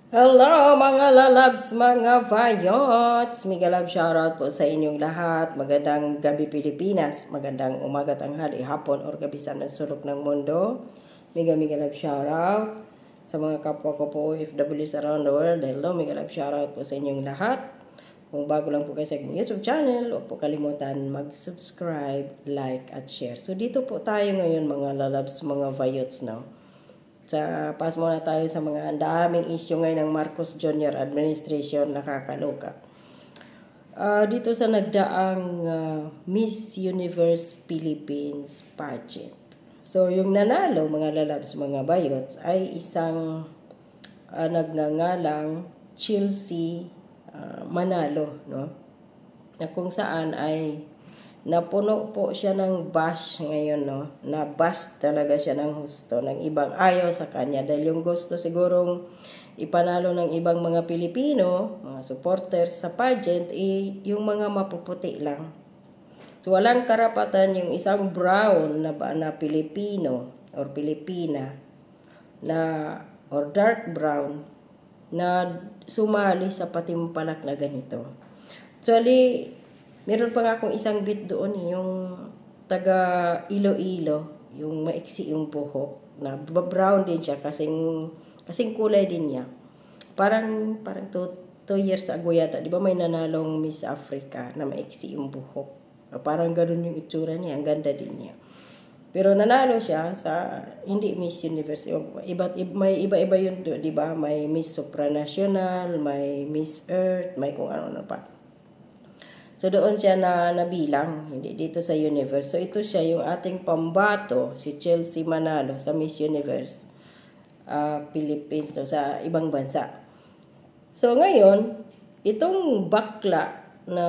Hello mga lalabs, mga vayots! Mega love shoutout po sa inyong lahat. Magandang gabi Pilipinas, magandang umaga, tanghali, hapon, or gabi sa sulok ng mundo. Mega love shoutout sa mga kapwa ko po OFWs around the world. Hello, mega love shoutout po sa inyong lahat. Kung bago lang po kayo sa aking YouTube channel, huwag po kalimutan mag-subscribe, like, at share. So dito po tayo ngayon mga lalabs, mga vayots, no? Pass muna tayo sa mga daming issue ngayon ng Marcos Jr. Administration, nakakaloka. Dito sa nagdaang Miss Universe Philippines pageant. So, yung nanalo, mga lalabs, mga bayots, ay isang nagngangalang Chelsea Manalo, no? Na kung saan ay napuno po siya ng bash ngayon, no? Na-bash talaga siya ng husto, ng ibang ayaw sa kanya. Dahil yung gusto sigurong ipanalo ng ibang mga Pilipino, mga supporters sa pageant, yung mga mapuputi lang. So, walang karapatan yung isang brown na Pilipino or Pilipina or dark brown na sumali sa patimpalak na ganito. Actually, meron pa nga akong isang bit doon, yung taga Iloilo, yung maiksi yung buhok, na brown din siya, kasing kulay din niya. Parang 2 years ago yata, di ba may nanalong Miss Africa na maiksi yung buhok. Parang ganun yung itsura niya, ang ganda din niya. Pero nanalo siya sa, hindi Miss Universe, may iba-iba yun, di ba? May Miss Supranational, may Miss Earth, may kung ano pa. So, doon siya nabilang, hindi dito sa Universe. So, ito siya, yung ating pambato, si Chelsea Manalo sa Miss Universe Philippines, no, sa ibang bansa. So, ngayon, itong bakla na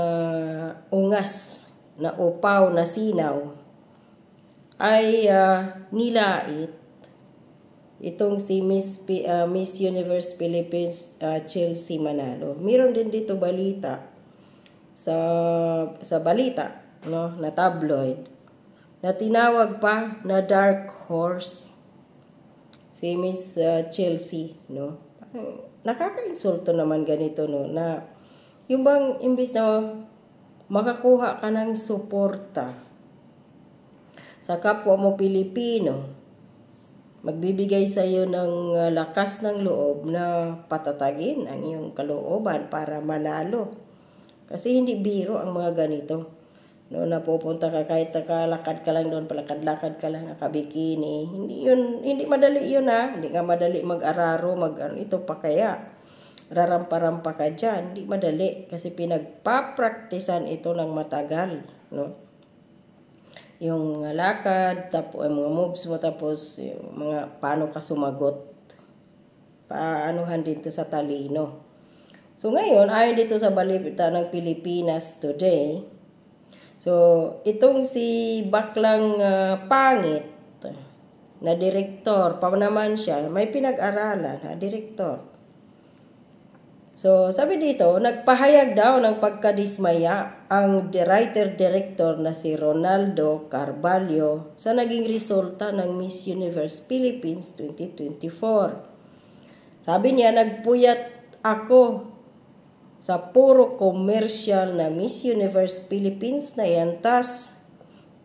ungas, na upaw, na sinaw, ay nilait itong si Miss Universe Philippines Chelsea Manalo. Meron din dito balita, sa balita, no, na tabloid, na tinawag pa na dark horse si Miss Chelsea, no. Nakaka-insulto naman ganito, no, na yung bang imbis na makakuha ka ng suporta sa kapwa mo Pilipino, magbibigay sa iyo ng lakas ng loob na patatagin ang iyong kalooban para manalo. Kasi hindi biro ang mga ganito. No, napupunta ka kahit nakalakad ka lang doon, palakad-lakad ka lang, nakabikini. Hindi madali yun, ha. Hindi nga madali mag-araro, ito pa kaya. Rarampa-rampa ka dyan. Hindi madali kasi pinagpapraktisan ito ng matagal, no. Yung mga lakad, tapos yung mga moves mo, tapos yung mga paano ka sumagot. Paanuhan dito sa talino. So, ngayon, ayon dito sa balita ng Pilipinas Today, so, itong si baklang pangit na direktor, pa naman siya, may pinag-aralan, direktor. So, sabi dito, nagpahayag daw ng pagkadismaya ang writer-director na si Ronaldo Carvalho sa naging resulta ng Miss Universe Philippines 2024. Sabi niya, nagpuyat ako sa puro commercial na Miss Universe Philippines na yan. Tas,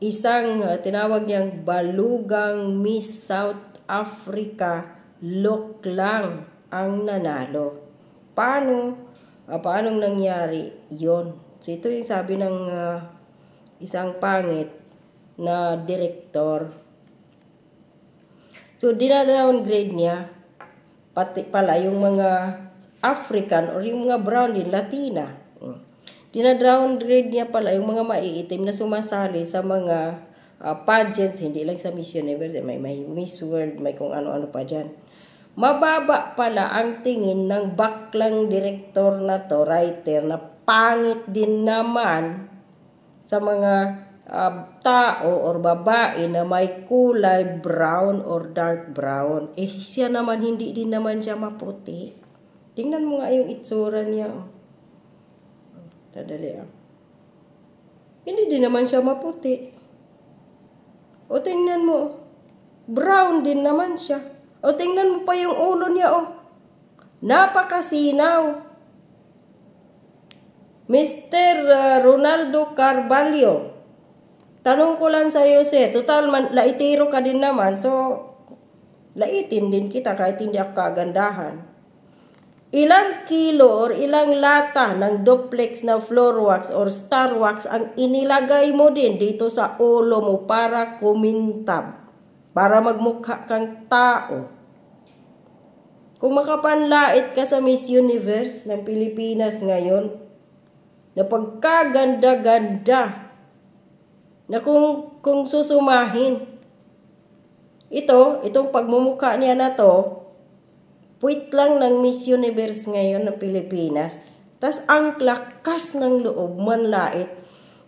isang tinawag niyang balugang Miss South Africa look lang ang nanalo. Paanong nangyari yon? So, ito yung sabi ng isang pangit na direktor. So, dina-downgrade niya pati pala yung mga African or yung mga brown din, Latina. Dina-downgrade niya pala yung mga maiitim na sumasali sa mga pageants, hindi lang sa Miss Universe, may Miss World, may kung ano-ano pa dyan. Mababa pala ang tingin ng baklang direktor na to, writer, na pangit din naman sa mga tao or babae na may kulay brown or dark brown. Siya naman, hindi din naman siya maputi. Tingnan mo nga yung itsura niya. Tadali. Hindi din naman siya maputi. O tingnan mo. Brown din naman siya. O tingnan mo pa yung ulo niya, Napakasinaw. Mr. Ronaldo Carvalho, tanong ko lang sa iyo, total laitiro ka din naman, so laitin din kita kahit hindi ako kagandahan. Ilang kilo or ilang lata ng duplex na floor wax or star wax ang inilagay mo din dito sa ulo mo para kumintab, para magmukha kang tao? Kung makapanlait ka sa Miss Universe ng Pilipinas ngayon, na pagkaganda-ganda, na kung susumahin, itong pagmumukha niya na to, puwit lang ng Miss Universe ngayon ng Pilipinas. Tas ang lakas ng loob, manlait,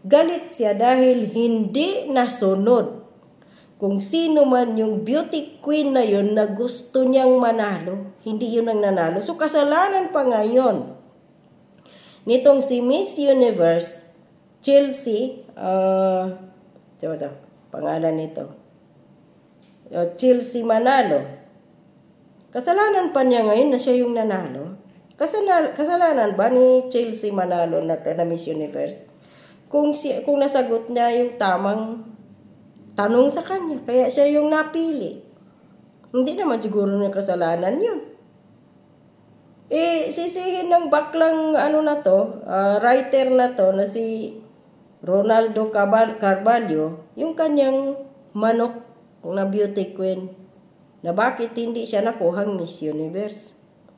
galit siya dahil hindi nasunod kung sino man yung beauty queen na yun na gusto niyang manalo. Hindi yun ang nanalo. So kasalanan pa ngayon nitong si Miss Universe, Chelsea, pangalan nito, Chelsea Manalo. Kasalanan pa niya ngayon na siya yung nanalo? Kasalanan ba ni Chelsea Manalo na Miss Universe? Kung nasagot niya yung tamang tanong sa kanya, kaya siya yung napili. Hindi naman siguro na kasalanan yun. Sisihin ng baklang writer na to na si Ronaldo Carvalho, yung kanyang manok na beauty queen, na bakit hindi siya nakuhang Miss Universe.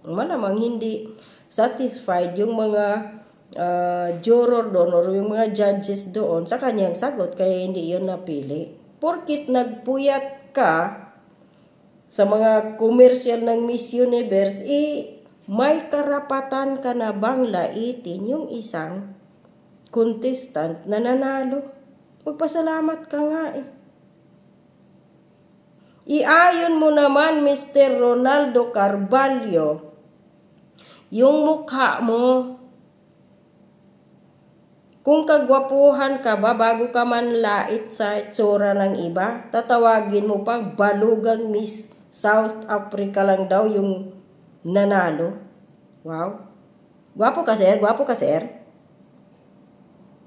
Malamang hindi satisfied yung mga juror doon or yung mga judges doon sa kanyang sagot, kaya hindi yun napili. Porkit nagpuyat ka sa mga commercial ng Miss Universe, may karapatan ka na bang laitin yung isang contestant na nanalo? Magpasalamat ka nga Iayon mo naman, Mr. Ronaldo Carvalho, yung mukha mo. Kung kagwapuhan ka ba bago ka man lait sa itsura ng iba, tatawagin mo pang balugang Miss South Africa lang daw yung nanalo. Wow. Gwapo ka, sir? Gwapo ka, sir?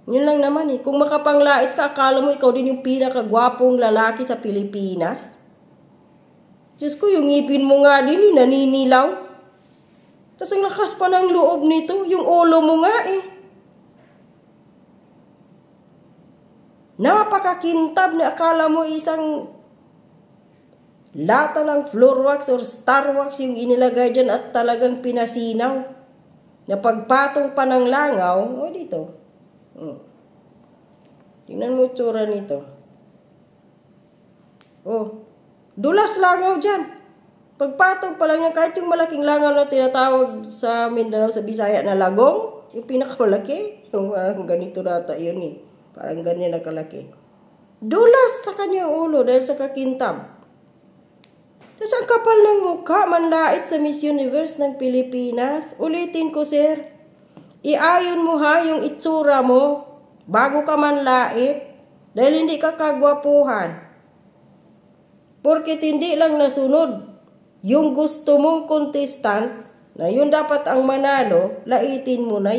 Yun lang naman Kung makapanglait ka, akala mo ikaw din yung pinakagwapong lalaki sa Pilipinas? Diyos ko, yung ngipin mo nga din naninilaw. Tapos ang lakas pa ng loob nito, yung ulo mo nga Napakakintab na akala mo isang lata ng floor wax or star wax yung inilagay dyan at talagang pinasinaw. Na pagpatong pa ng langaw, dito. Tingnan mo tsura nito. Dulas langaw dyan. Pagpatong pa lang yan, kahit yung malaking langaw na tinatawag sa Mindanao, sa Bisaya na lagong, yung pinakamalaki, yung ganito nata yun Parang ganyan na kalaki. Dulas sa kanyang ulo dahil sa kakintab. Tapos ang kapal ng mukha, manlait sa Miss Universe ng Pilipinas. Ulitin ko, sir. Iayon mo yung itsura mo bago ka manlait dahil hindi ka kagwapuhan. Porket hindi lang nasunod yung gusto mong contestant na yun dapat ang manalo, laitin mo na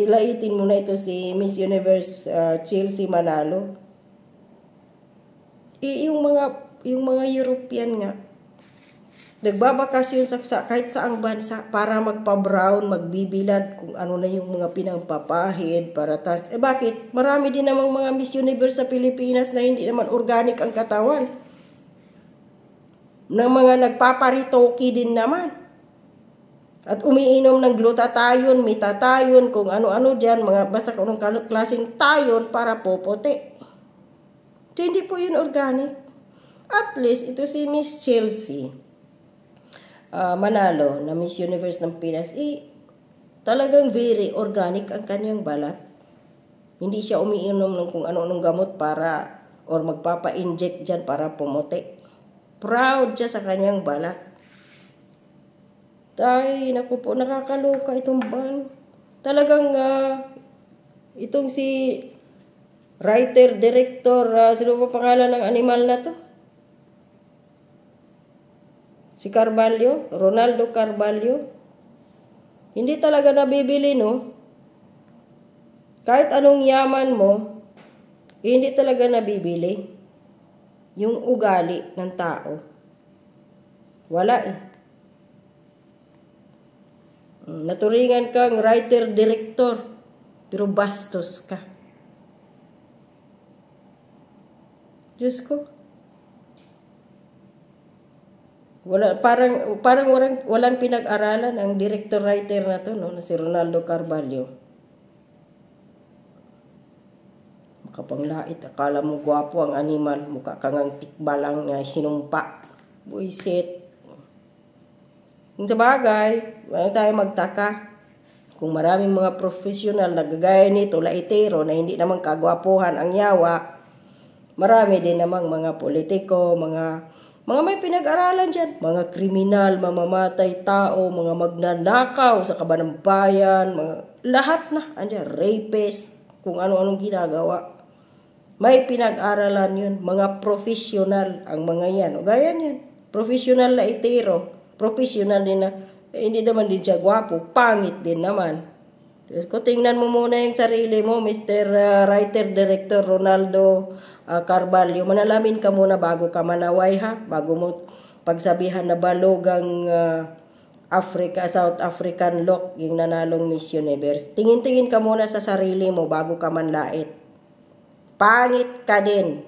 laitin mo na ito si Miss Universe Chelsea Manalo. Yung mga European nga, nagbabakasyon sa kahit saang bansa para magpa-brown, magbibilad kung ano na yung mga pinagpapahid para bakit? Marami din namang mga Miss Universe sa Pilipinas na hindi naman organic ang katawan. Ng mga nagpaparitoki din naman. At umiinom ng glutathione, metathione, kung ano-ano dyan, basta kung anong klaseng thione para popote. So, hindi po yun organic. At least, ito si Miss Chelsea Manalo na Miss Universe ng Pinas, talagang very organic ang kanyang balat. Hindi siya umiinom ng kung ano-anong gamot para or magpapa-inject dyan para pumote. Proud siya sa kanyang balat. Ay, naku po, nakakaloka itong talagang itong si writer, director, sino pa pangalan ng animal na to? Si Carvalho, Ronaldo Carvalho. Hindi talaga nabibili, no? Kahit anong yaman mo, hindi talaga nabibili. Yung ugali ng tao. Wala eh. Naturingan kang writer-director, pero bastos ka. Diyos ko. Parang walang pinag-aralan ang director-writer na to, no, na si Ronaldo Carvalho. Makapanglait, akala mo gwapo ang animal, mukha kang ang tikbalang na sinumpa. Buisit. Kung sa bagay, wala tayo magtaka. Kung maraming mga profesional na gagaya nito, laitero, na hindi naman kagwapuhan ang yawa, marami din namang mga politiko, mga may pinag-aralan dyan, mga kriminal, mamamatay tao, mga magnanakaw sa kaban ng bayan, lahat na, andyan, rapist, kung ano-anong ginagawa. May pinag-aralan yun, mga profesional ang mga yan. O gaya yan, profesional na itero, profesional din na, hindi naman din siya gwapo, pangit din naman. Kung tingnan mo muna yung sarili mo, Mr. Writer-Director Ronaldo Carvalho, manalamin ka muna bago ka manaway, ha? Bago mo pagsabihan na balugang South African look, yung nanalong Miss Universe. Tingin-tingin ka muna sa sarili mo bago ka manlait. Pangit ka din.